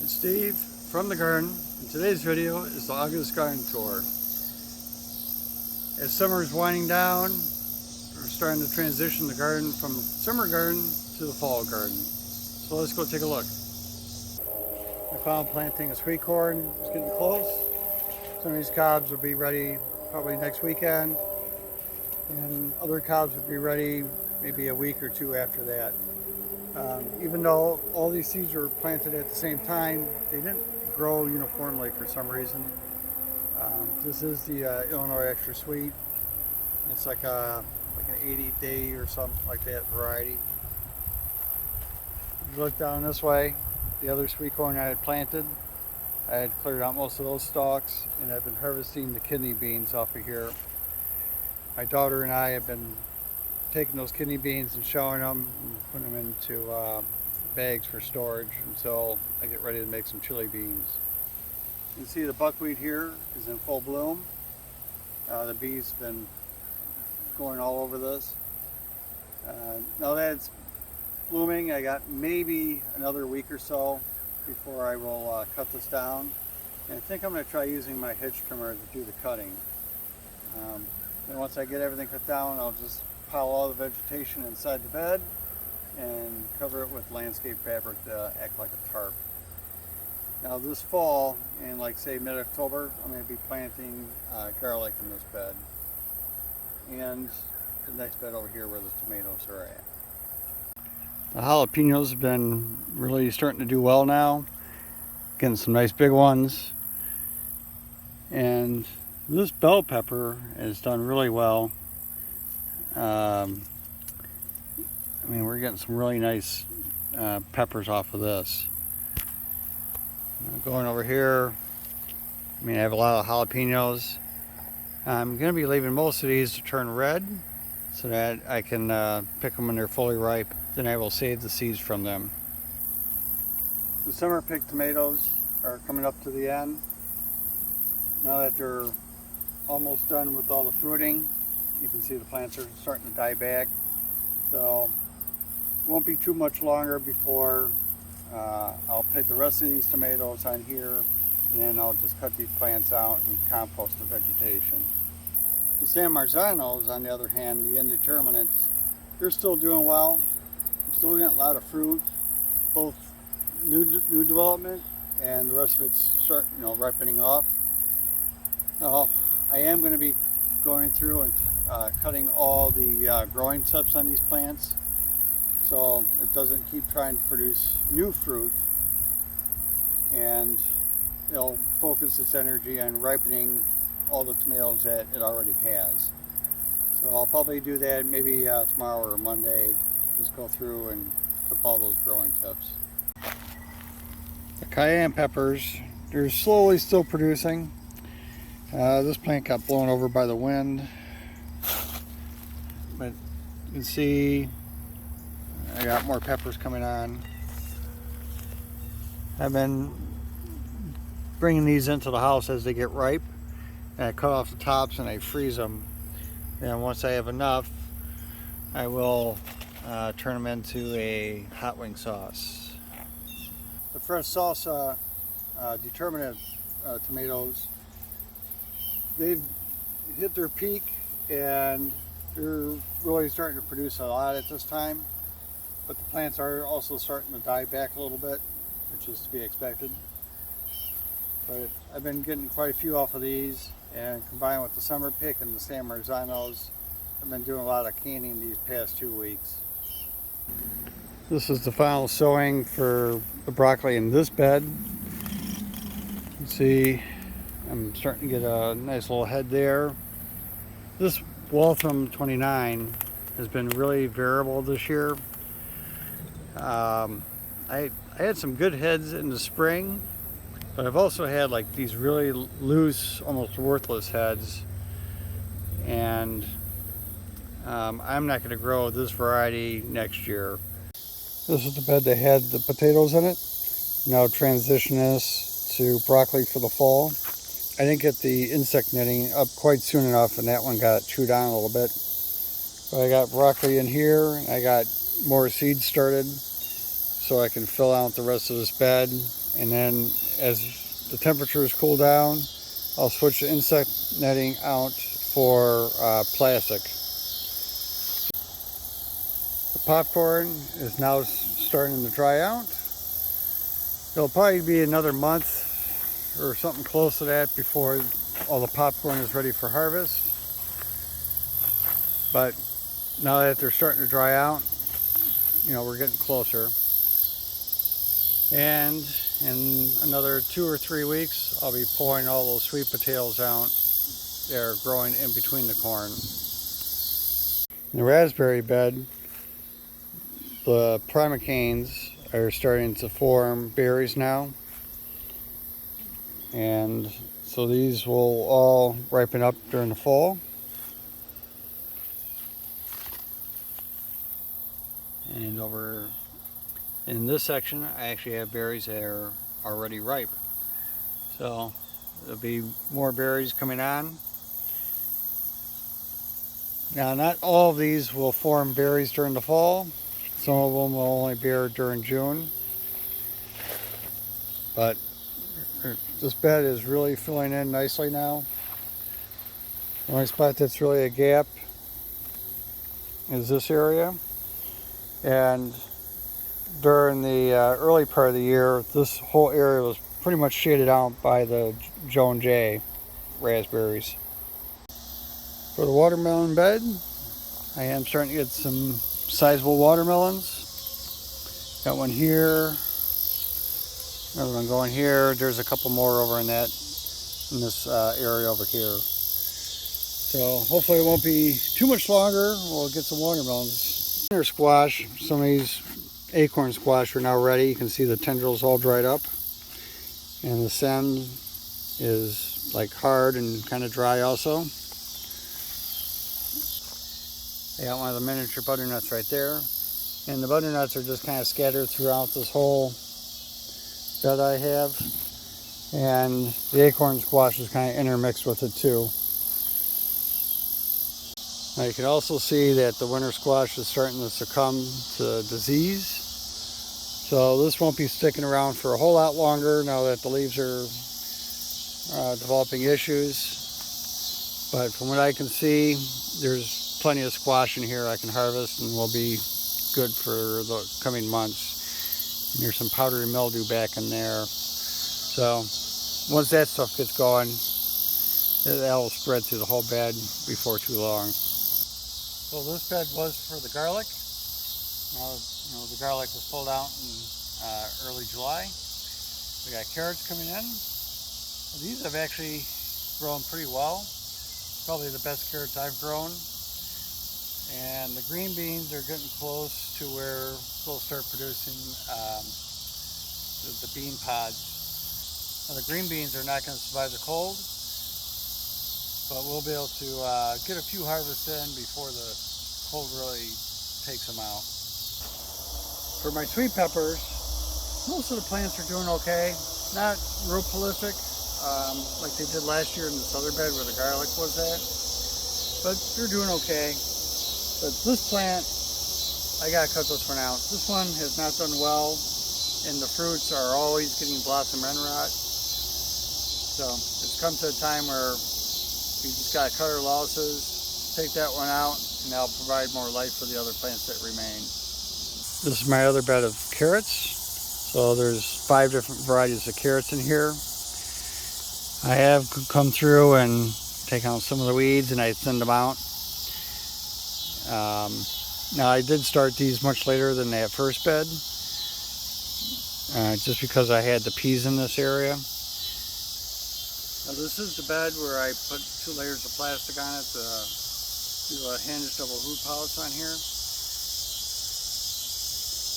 It's Steve from the garden, and today's video is the August garden tour. As summer is winding down, we're starting to transition the garden from summer garden to the fall garden. So let's go take a look. I found planting a sweet corn. It's getting close. Some of these cobs will be ready probably next weekend, and other cobs will be ready maybe a week or two after that. Even though all these seeds were planted at the same time, they didn't grow uniformly for some reason. This is the Illinois Extra Sweet. It's like an 80-day or something like that variety. If you look down this way, the other sweet corn I had planted, I had cleared out most of those stalks, and I've been harvesting the kidney beans off of here. My daughter and I have been taking those kidney beans and showing them and putting them into bags for storage until I get ready to make some chili beans. You can see the buckwheat here is in full bloom. The bees have been going all over this. Now that it's blooming, I got maybe another week or so before I will cut this down. And I think I'm going to try using my hedge trimmer to do the cutting. Then once I get everything cut down, I'll just pile all the vegetation inside the bed and cover it with landscape fabric to act like a tarp. Now this fall, in like say mid-October, I'm going to be planting garlic in this bed and the next bed over here where the tomatoes are at. The jalapenos have been really starting to do well now, getting some nice big ones, and this bell pepper has done really well. I mean, we're getting some really nice peppers off of this. Going over here, I mean, I have a lot of jalapenos. I'm going to be leaving most of these to turn red so that I can pick them when they're fully ripe. Then I will save the seeds from them. The summer picked tomatoes are coming up to the end. Now that they're almost done with all the fruiting, you can see the plants are starting to die back. So it won't be too much longer before I'll pick the rest of these tomatoes on here, and then I'll just cut these plants out and compost the vegetation. The San Marzanos, on the other hand, the Indeterminates, they're still doing well. I'm still getting a lot of fruit, both new development and the rest of it's starting, ripening off. Now, I am going to be going through and cutting all the growing tips on these plants so it doesn't keep trying to produce new fruit, and it'll focus its energy on ripening all the tomatoes that it already has. So I'll probably do that maybe tomorrow or Monday, just go through and clip all those growing tips. The cayenne peppers, they're slowly still producing. This plant got blown over by the wind, but you can see I got more peppers coming on. I've been bringing these into the house as they get ripe, and I cut off the tops and I freeze them. And once I have enough, I will turn them into a hot wing sauce. The fresh salsa Determinate tomatoes, they've hit their peak and they're really starting to produce a lot at this time, but the plants are also starting to die back a little bit, which is to be expected. But I've been getting quite a few off of these, and combined with the summer pick and the San Marzanos, I've been doing a lot of canning these past 2 weeks. This is the final sowing for the broccoli in this bed. You can see I'm starting to get a nice little head there. This Waltham 29 has been really variable this year. I had some good heads in the spring, but I've also had like these really loose, almost worthless heads, and I'm not going to grow this variety next year. This is the bed that had the potatoes in it. Now transition this to broccoli for the fall. I didn't get the insect netting up quite soon enough, and that one got chewed on a little bit. But I got broccoli in here, and I got more seeds started so I can fill out the rest of this bed and then as the temperatures cool down, I'll switch the insect netting out for plastic. The popcorn is now starting to dry out. It'll probably be another month or something close to that before all the popcorn is ready for harvest. But now that they're starting to dry out, we're getting closer. And in another 2 or 3 weeks, I'll be pulling all those sweet potatoes out. They're growing in between the corn. In the raspberry bed, the primocanes are starting to form berries now. And so these will all ripen up during the fall. And over in this section, I actually have berries that are already ripe. So there'll be more berries coming on. Now, not all of these will form berries during the fall. Some of them will only bear during June. But this bed is really filling in nicely now. The only spot that's really a gap is this area. And during the early part of the year, this whole area was pretty much shaded out by the Joan Jay raspberries. For the watermelon bed, I am starting to get some sizable watermelons. Got one here, another one going here. There's a couple more over in this area over here. So hopefully it won't be too much longer. We'll get some watermelons. Winter squash, some of these acorn squash are now ready. You can see the tendrils all dried up. And the stem is like hard and kind of dry also. I got one of the miniature butternuts right there. And the butternuts are just kind of scattered throughout this whole bed I have. And the acorn squash is kind of intermixed with it too. Now you can also see that the winter squash is starting to succumb to disease. So this won't be sticking around for a whole lot longer now that the leaves are developing issues. But from what I can see, there's plenty of squash in here I can harvest and will be good for the coming months. And there's some powdery mildew back in there. So once that stuff gets going, that will spread through the whole bed before too long. So this bed was for the garlic. Now, the garlic was pulled out in early July. We got carrots coming in. These have actually grown pretty well. Probably the best carrots I've grown. And the green beans are getting close to where they'll start producing the bean pods. Now, the green beans are not going to survive the cold, but we'll be able to get a few harvests in before the cold really takes them out. For my sweet peppers, most of the plants are doing okay. Not real prolific like they did last year in this other bed where the garlic was at, but they're doing okay. But this plant, I gotta cut this one out. This one has not done well, and the fruits are always getting blossom end rot. So it's come to a time where we just gotta cut our losses, take that one out, and that'll provide more life for the other plants that remain. This is my other bed of carrots. So there's 5 different varieties of carrots in here. I have come through and taken out some of the weeds and I thinned them out. Now I did start these much later than that first bed, just because I had the peas in this area. Now this is the bed where I put 2 layers of plastic on it to do a hinged double hoop house on here.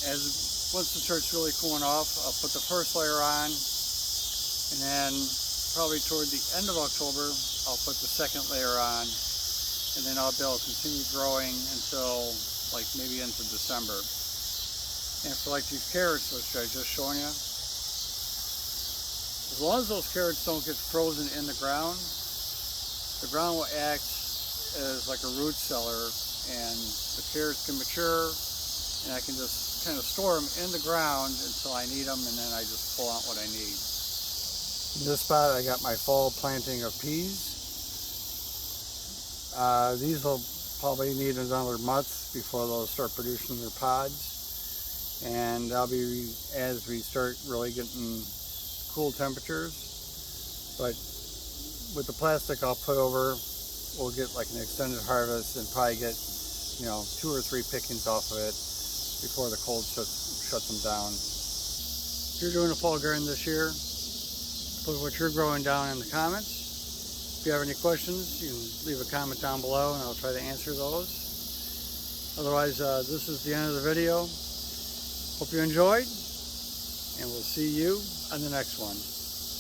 Once it starts really cooling off, I'll put the first layer on, and then probably toward the end of October, I'll put the second layer on, and then I'll be able to continue growing until like maybe into December. And for like these carrots, which I just shown you, as long as those carrots don't get frozen in the ground will act as like a root cellar, and the carrots can mature, and I can just kind of store them in the ground until I need them, and then I just pull out what I need. In this spot I got my fall planting of peas. These will probably need another month before they'll start producing their pods, and that'll be as we start really getting cool temperatures. But with the plastic I'll put over, we'll get like an extended harvest and probably get, 2 or 3 pickings off of it before the cold shuts them down. If you're doing a fall garden this year, put what you're growing down in the comments. If you have any questions, you can leave a comment down below and I'll try to answer those. Otherwise, this is the end of the video. Hope you enjoyed, and we'll see you on the next one.